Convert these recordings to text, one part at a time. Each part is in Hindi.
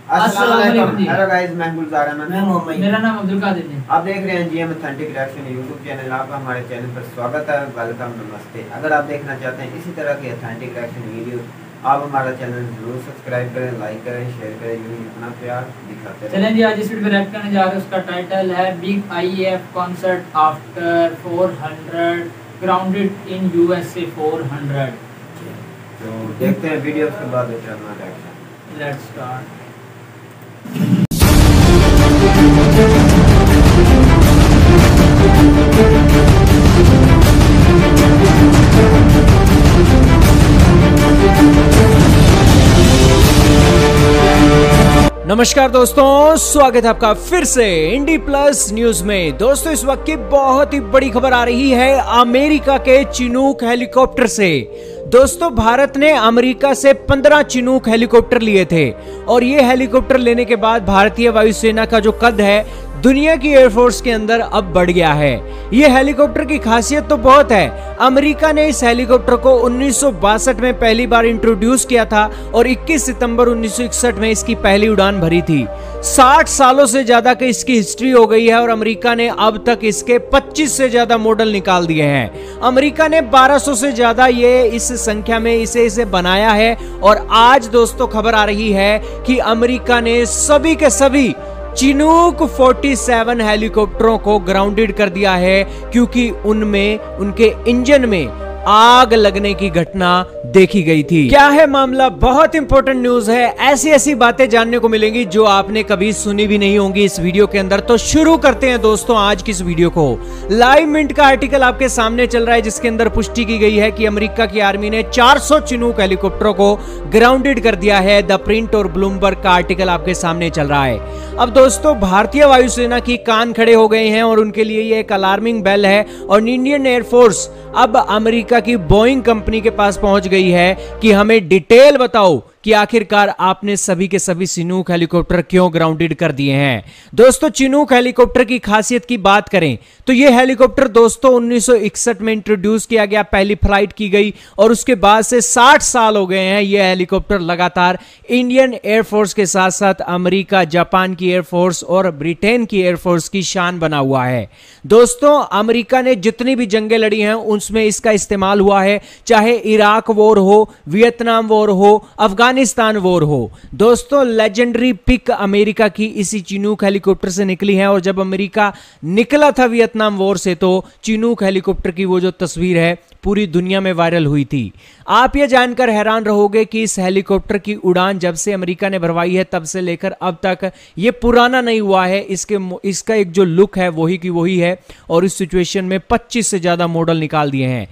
अस्सलाम वालेकुम। हेलो गाइस, मैं गुलजार अहमद। मैं मोहम्मद। मेरा नाम अब्दुल कादिर है। आप देख रहे हैं GM authentic reaction YouTube channel. आपका हमारे चैनल पर स्वागत है। वेलकम, नमस्ते। अगर आप देखना चाहते हैं इसी तरह के ऑथेंटिक रिएक्शन वीडियो, आप हमारा चैनल जरूर सब्सक्राइब करें, लाइक करें, शेयर करें, यूं ही अपना प्यार दिखाते रहें। चलें जी, आज इस वीडियो पे रिएक्ट करने जा रहे हैं। उसका टाइटल है big if concert after 400 grounded in USA 400। तो देखते हैं वीडियो, उसके बाद देते हैं अपना रिएक्शन। Let's start. नमस्कार दोस्तों, स्वागत है आपका फिर से इंडी प्लस न्यूज में। दोस्तों, इस वक्त की बहुत ही बड़ी खबर आ रही है अमेरिका के चिनूक हेलीकॉप्टर से। दोस्तों, भारत ने अमेरिका से 15 चिनूक हेलीकॉप्टर लिए थे और ये हेलीकॉप्टर लेने के बाद भारतीय वायुसेना का जो कद है दुनिया की एयरफोर्स के अंदर अब बढ़ गया है। ये हेलीकॉप्टर की खासियत तो बहुत है। अमेरिका ने इस हेलीकॉप्टर को 1962 में पहली बार इंट्रोड्यूस किया था और 21 सितंबर 1961 में इसकी पहली उड़ान भरी थी। 60 सालों से ज्यादा की इसकी हिस्ट्री हो गई है और अमेरिका ने अब तक इसके 25 से ज्यादा मॉडल निकाल दिए हैं। अमेरिका ने 1200 से ज्यादा ये इस संख्या में इसे बनाया है और आज दोस्तों खबर आ रही है कि अमेरिका ने सभी के सभी चिनूक 47 हेलीकॉप्टरों को ग्राउंडेड कर दिया है क्योंकि उनमें उनके इंजन में आग लगने की घटना देखी गई थी। क्या है मामला? बहुत इंपॉर्टेंट न्यूज है। ऐसी ऐसी बातें जानने को मिलेंगी जो आपने कभी सुनी भी नहीं होंगी इस वीडियो के अंदर। तो शुरू करते हैं दोस्तों आज की इस वीडियो को। लाइव मिंट का आर्टिकल आपके सामने चल रहा है जिसके अंदर पुष्टि की गई है कि अमेरिका की आर्मी ने 400 चिनूक हेलीकॉप्टरों को ग्राउंडेड कर दिया है। द प्रिंट और ब्लूमबर्ग का आर्टिकल आपके सामने चल रहा है। अब दोस्तों, भारतीय वायुसेना की कान खड़े हो गए हैं और उनके लिए ये एक अलार्मिंग बेल है और इंडियन एयरफोर्स अब अमेरिका की बोइंग कंपनी के पास पहुंच गई है कि हमें डिटेल बताओ कि आखिरकार आपने सभी के सभी चिनूक हेलीकॉप्टर क्यों ग्राउंडेड कर दिए हैं। दोस्तों, चिनूक हेलीकॉप्टर की खासियत की बात करें तो यह हेलीकॉप्टर दोस्तों 1961 में इंट्रोड्यूस किया गया, पहली फ्लाइट की गई और उसके बाद से 60 साल हो गए हैं यह हेलीकॉप्टर लगातार इंडियन एयरफोर्स के साथ साथ अमेरिका, जापान की एयरफोर्स और ब्रिटेन की एयरफोर्स की शान बना हुआ है। दोस्तों, अमेरिका ने जितनी भी जंगें लड़ी हैं उसमें इसका इस्तेमाल हुआ है, चाहे इराक वॉर हो, वियतनाम वॉर हो, अफगानिस्तान वॉर हो। दोस्तों, लेजेंडरी पिक अमेरिका की इसी चिनूक हेलीकॉप्टर से निकली है और जब अमेरिका निकला था वियतनाम वॉर से तो चिनूक हेलीकॉप्टर की वो जो तस्वीर है पूरी दुनिया में वायरल हुई थी। आप ये जानकर हैरान रहोगे कि इस हेलीकॉप्टर की उड़ान जब से अमेरिका ने भरवाई है तब से लेकर अब तक ये पुराना नहीं हुआ है। इसका एक जो लुक है वही की वही है और इस सिचुएशन में 25 से ज्यादा मॉडल निकाल दिए हैं।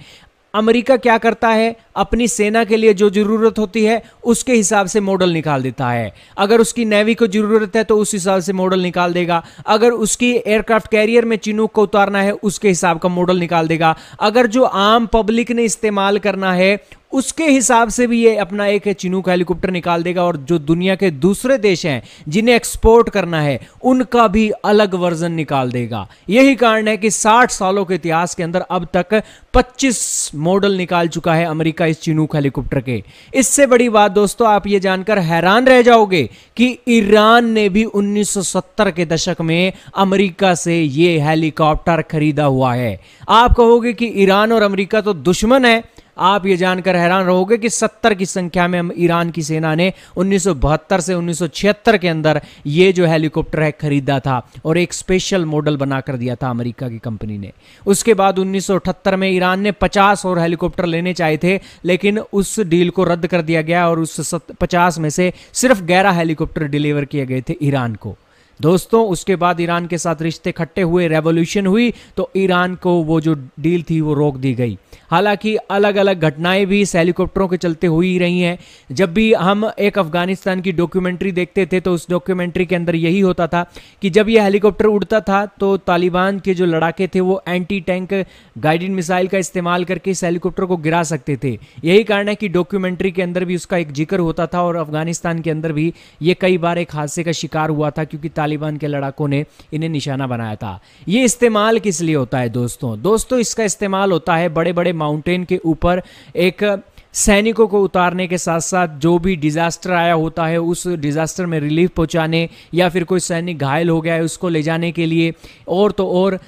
अमेरिका क्या करता है, अपनी सेना के लिए जो जरूरत होती है उसके हिसाब से मॉडल निकाल देता है। अगर उसकी नेवी को जरूरत है तो उस हिसाब से मॉडल निकाल देगा। अगर उसकी एयरक्राफ्ट कैरियर में चिनूक को उतारना है उसके हिसाब का मॉडल निकाल देगा। अगर जो आम पब्लिक ने इस्तेमाल करना है उसके हिसाब से भी ये अपना एक चिनूक हेलीकॉप्टर निकाल देगा और जो दुनिया के दूसरे देश हैं जिन्हें एक्सपोर्ट करना है उनका भी अलग वर्जन निकाल देगा। यही कारण है कि 60 सालों के इतिहास के अंदर अब तक 25 मॉडल निकाल चुका है अमेरिका इस चिनूक हेलीकॉप्टर के। इससे बड़ी बात दोस्तों, आप ये जानकर हैरान रह जाओगे कि ईरान ने भी 1970 के दशक में अमेरिका से ये हेलीकॉप्टर खरीदा हुआ है। आप कहोगे कि ईरान और अमेरिका तो दुश्मन है। आप ये जानकर हैरान रहोगे कि 70 की संख्या में ईरान की सेना ने 1972 से 1976 के अंदर ये जो हेलीकॉप्टर है खरीदा था और एक स्पेशल मॉडल बनाकर दिया था अमेरिका की कंपनी ने। उसके बाद 1978 में ईरान ने 50 और हेलीकॉप्टर लेने चाहे थे लेकिन उस डील को रद्द कर दिया गया और उस 50 में से सिर्फ 11 हेलीकॉप्टर डिलीवर किए गए थे ईरान को। दोस्तों, उसके बाद ईरान के साथ रिश्ते खट्टे हुए, रेवोल्यूशन हुई तो ईरान को वो जो डील थी वो रोक दी गई। हालांकि अलग अलग घटनाएं भी इस हेलीकॉप्टरों के चलते हुई ही रही हैं। जब भी हम एक अफगानिस्तान की डॉक्यूमेंट्री देखते थे तो उस डॉक्यूमेंट्री के अंदर यही होता था कि जब यह हेलीकॉप्टर उड़ता था तो तालिबान के जो लड़ाके थे वो एंटी टैंक गाइडेड मिसाइल का इस्तेमाल करके इस हेलीकॉप्टर को गिरा सकते थे। यही कारण है कि डॉक्यूमेंट्री के अंदर भी उसका एक जिक्र होता था और अफगानिस्तान के अंदर भी ये कई बार एक हादसे का शिकार हुआ था क्योंकि तालिबान के लड़ाकों ने इन्हें निशाना बनाया था। ये इस्तेमाल किस लिए होता है दोस्तों? इसका इस्तेमाल होता है बड़े बड़े माउंटेन के ऊपर एक सैनिकों को उतारने के साथ साथ जो भी डिजास्टर आया होता है उस डिजास्टर में रिलीफ पहुंचाने, या फिर कोई सैनिक घायल हो गया है उसको ले जाने के लिए, और तो और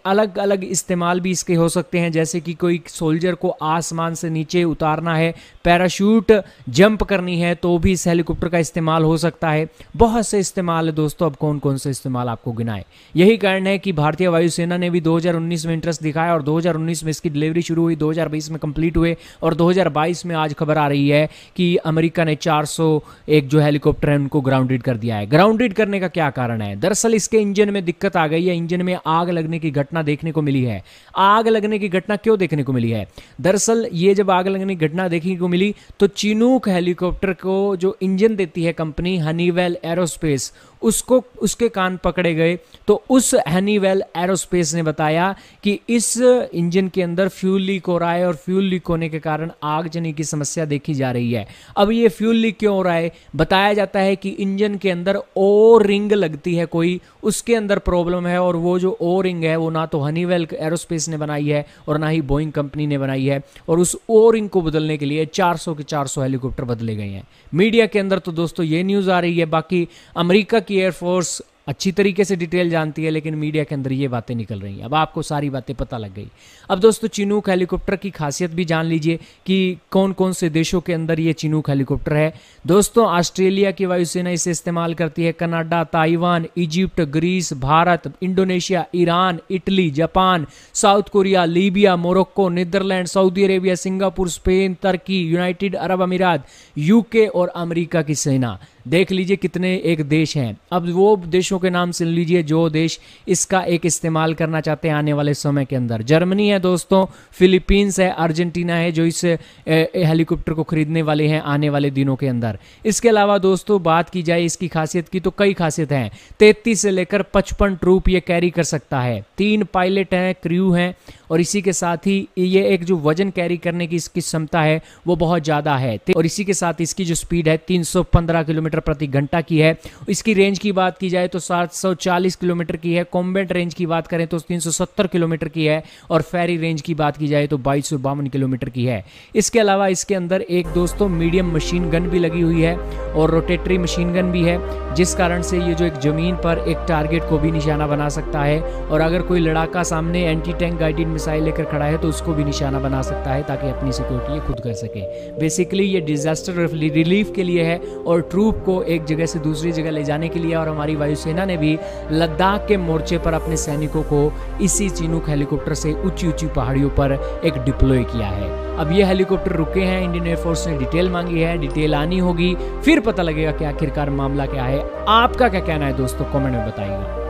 अलग अलग इस्तेमाल भी इसके हो सकते हैं। जैसे कि कोई सोल्जर को आसमान से नीचे उतारना है, पैराशूट जंप करनी है, तो भी इस हेलीकॉप्टर का इस्तेमाल हो सकता है। बहुत से इस्तेमाल है दोस्तों, अब कौन कौन से इस्तेमाल आपको गिनाए। यही कारण है कि भारतीय वायुसेना ने भी 2019 में इंटरेस्ट दिखाया और 2019 में इसकी डिलीवरी शुरू हुई, 2020 में कंप्लीट हुए और 2022 में आज खबर आ रही है कि अमेरिका ने 401 जो हेलीकॉप्टर है उनको ग्राउंडेड कर दिया है। ग्राउंडेड करने का क्या कारण है? दरअसल इसके इंजन में दिक्कत आ गई है, इंजन में आग लगने की घटना देखने को मिली है। आग लगने की घटना क्यों देखने को मिली है? दरअसल ये जब आग लगने की घटना देखने को मिली तो चिनूक हेलीकॉप्टर को जो इंजन देती है कंपनी हनीवेल एरोस्पेस, उसको उसके कान पकड़े गए। तो उस हनीवेल एरोस्पेस ने बताया कि इस इंजन के अंदर फ्यूल लीक हो रहा है और फ्यूल लीक होने के कारण आगजनी की समस्या देखी जा रही है। अब ये फ्यूल लीक क्यों हो रहा है? बताया जाता है कि इंजन के अंदर ओ रिंग लगती है कोई, उसके अंदर प्रॉब्लम है, और वो जो ओ रिंग है वो ना तो हनीवेल एरोस्पेस ने बनाई है और ना ही बोइंग कंपनी ने बनाई है, और उस ओ रिंग को बदलने के लिए 400 के 400 हेलीकॉप्टर बदले गए हैं। मीडिया के अंदर तो दोस्तों ये न्यूज़ आ रही है, बाकी अमेरिका की एयरफोर्स अच्छी तरीके से डिटेल जानती है, लेकिन मीडिया के अंदर ये बातें निकल रही हैं। अब आपको सारी बातें पता लग गई। अब दोस्तों चिनूक हेलीकॉप्टर की खासियत भी जान लीजिए कि कौन कौन से देशों के अंदर ये चिनूक हेलीकॉप्टर है। दोस्तों ऑस्ट्रेलिया की वायुसेना इसे इस्तेमाल करती है, Canada, Taiwan, Egypt, Greece, Bharat, Indonesia, Iran, Italy, Japan, South Korea, Libya, Morocco, Netherland, Saudi Arabia, Singapore, Spain, तुर्की, यूनाइटेड अरब अमीरात, यूके और अमेरिका की सेना। देख लीजिए कितने एक देश हैं। अब वो देशों के नाम सुन लीजिए जो देश इसका एक इस्तेमाल करना चाहते हैं आने वाले समय के अंदर। जर्मनी है दोस्तों, फिलीपींस है, अर्जेंटीना है जो इस हेलीकॉप्टर को खरीदने वाले हैं आने वाले दिनों के अंदर। इसके अलावा दोस्तों बात की जाए इसकी खासियत की तो कई खासियत हैं। 33 से लेकर 55 ट्रूप ये कैरी कर सकता है, 3 पायलट हैं, क्रू हैं, और इसी के साथ ही ये एक जो वजन कैरी करने की इसकी क्षमता है वो बहुत ज़्यादा है, और इसी के साथ इसकी जो स्पीड है 315 किलोमीटर प्रति घंटा की है। इसकी रेंज की बात की जाए तो 740 किलोमीटर की है। कॉम्बैट रेंज की बात करें तो 370 किलोमीटर की है, और फेरी रेंज की बात की जाए तो 2252 किलोमीटर की है। इसके अलावा इसके अंदर एक दोस्तों मीडियम मशीन गन भी लगी हुई है और रोटेटरी मशीन गन भी है, जिस कारण से ये जो एक ज़मीन पर एक टारगेट को भी निशाना बना सकता है, और अगर कोई लड़ाका सामने एंटी टैंक गाइडेड मिसाइल लेकर खड़ा है तो उसको भी निशाना बना सकता है ताकि अपनी सिक्योरिटी खुद कर सके। बेसिकली ये डिजास्टर रिलीफ के लिए है और ट्रूप को एक जगह से दूसरी जगह ले जाने के लिए। और हमारी वायुसेना ने भी लद्दाख के मोर्चे पर अपने सैनिकों को इसी चिनूक हेलीकॉप्टर से ऊंची ऊंची पहाड़ियों पर एक डिप्लॉय किया है। अब ये हेलीकॉप्टर रुके हैं, इंडियन एयरफोर्स ने डिटेल मांगी है, डिटेल आनी होगी, फिर पता लगेगा कि आखिरकार मामला क्या है। आपका क्या कहना है दोस्तों, कमेंट में बताइएगा।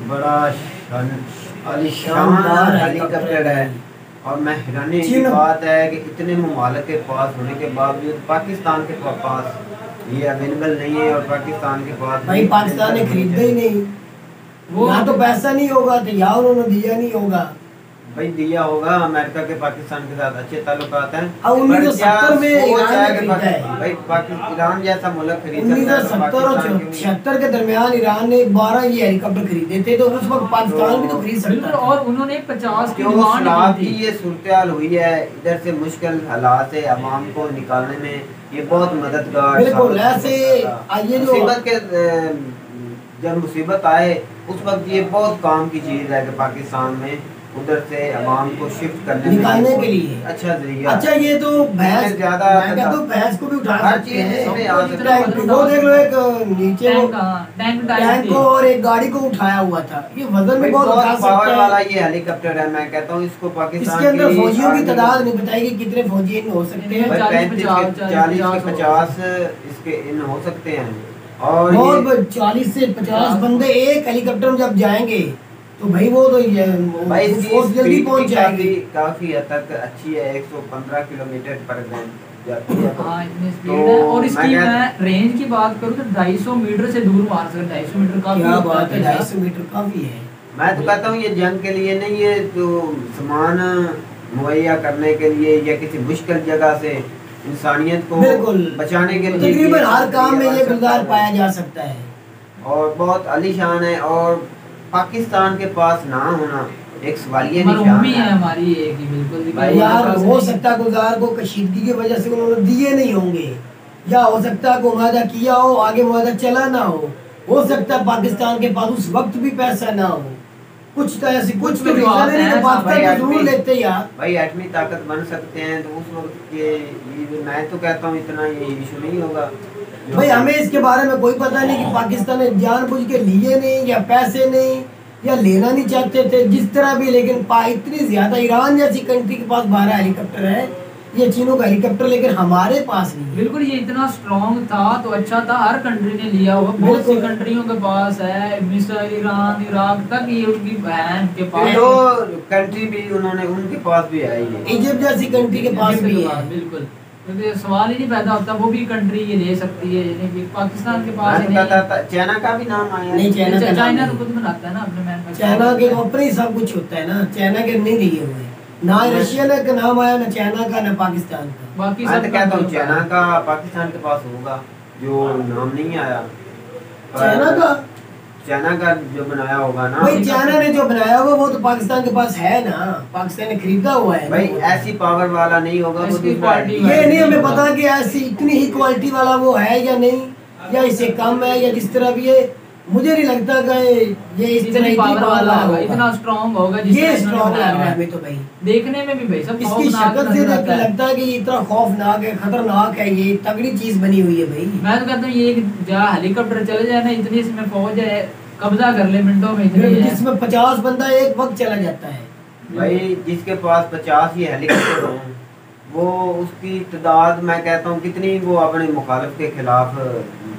बड़ा आलीशान हेलीकॉप्टर है, और मैं हैरानी की बात है कि इतने ममालिक के पास होने के बावजूद पाकिस्तान के पास ये अवेलेबल नहीं है, और पाकिस्तान के पास भाई पाकिस्तान ने खरीदा ही नहीं, वो यहाँ तो पैसा नहीं होगा तो यहाँ उन्होंने दिया नहीं होगा। भाई दिया होगा, अमेरिका के पाकिस्तान के साथ अच्छे ताल्लुकात हैं। 1970 में ईरान जैसा मुल्क खरीद 1970 और 76 के दरमियान ईरान ने 12 ये हेलीकॉप्टर खरीदे थे, तो उस वक्त पाकिस्तान भी तो खरीद सकता था। और उन्होंने 50 की डिमांड की ये सूरत हुई है। इधर से मुश्किल हालात से अवाम को निकालने में ये बहुत मददगार। बिल्कुल ऐसे आइए जो मुसीबत के जब मुसीबत आए उस वक्त ये बहुत काम की चीज़ है कि पाकिस्तान में उधर से अवाम को शिफ्ट करने निकालने के लिए अच्छा जरिया। अच्छा ये तो भैंस ज्यादा तो भैंस को भी उठा सकते हैं, वो वो देख लो एक नीचे टैंक को और एक गाड़ी को उठाया हुआ था। ये वजन भी बहुत उठा सकता है वाला ये हेलीकॉप्टर है। मैं कहता हूँ इसको पाकिस्तान इसके अंदर फौजियों की तादाद नहीं बताएगी कितने फौजी इन हो सकते हैं। 40 से 50 इसके इन हो सकते हैं, और 40 से 50 बंदे एक हेलीकॉप्टर में जब जाएंगे तो भाई वो तो फोर्स जल्दी पहुंच जाएगी। काफी हद तक अच्छी है, 115 किलोमीटर पर घंटा जाती है। हाँ इतनी स्पीड है, और इसकी मैं रेंज की बात करूँ तो 250 मीटर से दूर मार सकते। 250 मीटर काफी क्या बात है, 250 मीटर काफी है। मैं तो कहता हूँ ये जंग के लिए नहीं, ये तो सामान मुहैया करने के लिए या किसी मुश्किल जगह से इंसानियत को बचाने के लिए तकरीबन हर काम में ये गुजार पाया जा सकता है, और बहुत आलीशान है। और पाकिस्तान के पास ना होना एक सवालिया मरहूमी है हमारी एक ही बिल्कुल भाई यार हो सकता है गुलजार को कशीदगी की वजह से उन्होंने दिए नहीं होंगे, या हो सकता है को मुआहदा किया हो आगे मुआहदा चला ना हो सकता है पाकिस्तान के पास उस वक्त भी पैसा ना हो, कुछ तो ऐसी कुछ तो रीजन है नहीं, पाकिस्तान तो जरूर लेते यार भाई एटमी ताकत बन सकते हैं तो उस वक्त के मैं तो कहता हूँ इतना ये इशू नहीं होगा भाई। हमें इसके बारे में कोई पता नहीं कि पाकिस्तान ने जानबूझ के लिए नहीं या पैसे नहीं या लेना नहीं चाहते थे जिस तरह भी, लेकिन इतनी ज्यादा ईरान जैसी कंट्री के पास 12 हेलीकॉप्टर है, ये चीनों का हेलीकॉप्टर, लेकिन हमारे पास नहीं। बिल्कुल ये इतना स्ट्रॉन्ग था तो अच्छा था, हर कंट्री ने लिया हुआ, बहुत सी कंट्रियों के पास है, मिस्र, ईरान, इराक तक ये उनकी बहन के पास, तो कंट्री भी उन्होंने उनके पास भी है, इजिप्ट जैसी कंट्री के पास भी है। बिल्कुल क्योंकि सवाल ही नहीं पैदा होता, वो भी कंट्री ये ले सकती है, यानी कि पाकिस्तान के पास ही नहीं। चाइना का भी नाम आया नहीं, चाइना तो खुद बनाता है ना अपने मैन, चाइना के ऊपर ही सब कुछ होता है ना, चाइना के नहीं लिए हुए, ना रशिया का नाम आया, ना चाइना का, ना पाकिस्तान का। बाकी मैं तो कहता हूँ चाइना का पाकिस्तान के पास होगा, जो नाम नहीं आया चाइना का जो बनाया होगा ना भाई, चाइना ने जो बनाया होगा वो तो पाकिस्तान के पास है ना, पाकिस्तान ने खरीदा हुआ है भाई, ऐसी पावर वाला नहीं होगा वो, ये नहीं हमें पता कि ऐसी इतनी ही क्वालिटी वाला वो है या नहीं, या इससे कम है या जिस तरह भी है, मुझे नहीं लगता कि ये इस तरह पावर वाला होगा, इतना स्ट्रॉन्ग होगा, ये स्ट्रॉन्ग लग रहा है हमें तो भाई, देखने में भी भाई सब इसकी शक्ल से लगता है कि इतना खौफनाक है, खतरनाक है, ये तगड़ी चीज बनी हुई है भाई। मैं तो कहता हूँ ये जहाँ हेलीकॉप्टर चले जाए ना, इतनी इसमें फौज है, कब्जा कर ले मिनटों में, जिसमें 50 बंदा एक वक्त चला जाता है भाई, जिसके पास 50 ही हेलीकॉप्टर हो, वो उसकी तादाद मैं कहता हूँ कितनी, वो अपने मुखालिफ के खिलाफ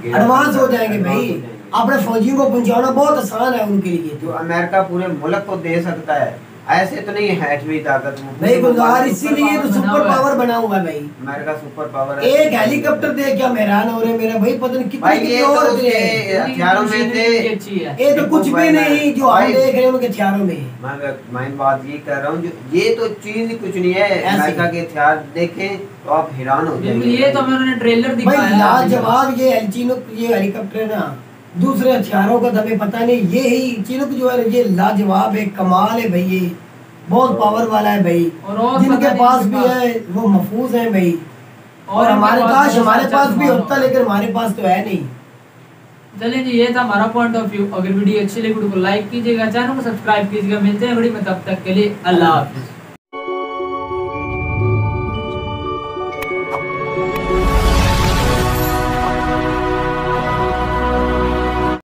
एडवांस हो जाएंगे भाई, अपने फौजियों को पहुंचाना बहुत आसान है उनके लिए, जो अमेरिका पूरे मुल्क को दे सकता है, ऐसे तो नहीं है एटमी ताकत नहीं गुलजार, इसीलिए तो सुपर पावर बना हुआ है भाई, अमेरिका सुपर पावर है। एक हेलीकॉप्टर देख क्या हैरान हो रहे मेरा भाई, पता नहीं कितने और हथियारों में थे, ये तो कुछ भी नहीं जो हम देख रहे हैं उनके हथियारों में। मैं बात ये कर रहा हूँ, ये तो चीज कुछ नहीं है, अमेरिका के हथियार देखें तो आप हैरान हो जाएंगे। ये तो उन्होंने ट्रेलर दिखाया लाजवाब, ये हेलीकॉप्टर है ना, दूसरे हथियारों का तो हमें पता नहीं, ये ही चिनूक जो है ये लाजवाब है, कमाल है भाई, ये बहुत पावर वाला है भाई, और जिनके पास भी है वो महफूज है भाई, और हमारे पास भी होता, लेकिन हमारे पास तो है नहीं। चलिए जी, ये था हमारा पॉइंट ऑफ व्यू। अगर वीडियो अच्छी लगी वीडियो को लाइक कीजिएगा, चैनल को सब्सक्राइब कीजिएगा। मिलते हैं वीडियो में, तब तक के लिए अल्लाह हाफिज़।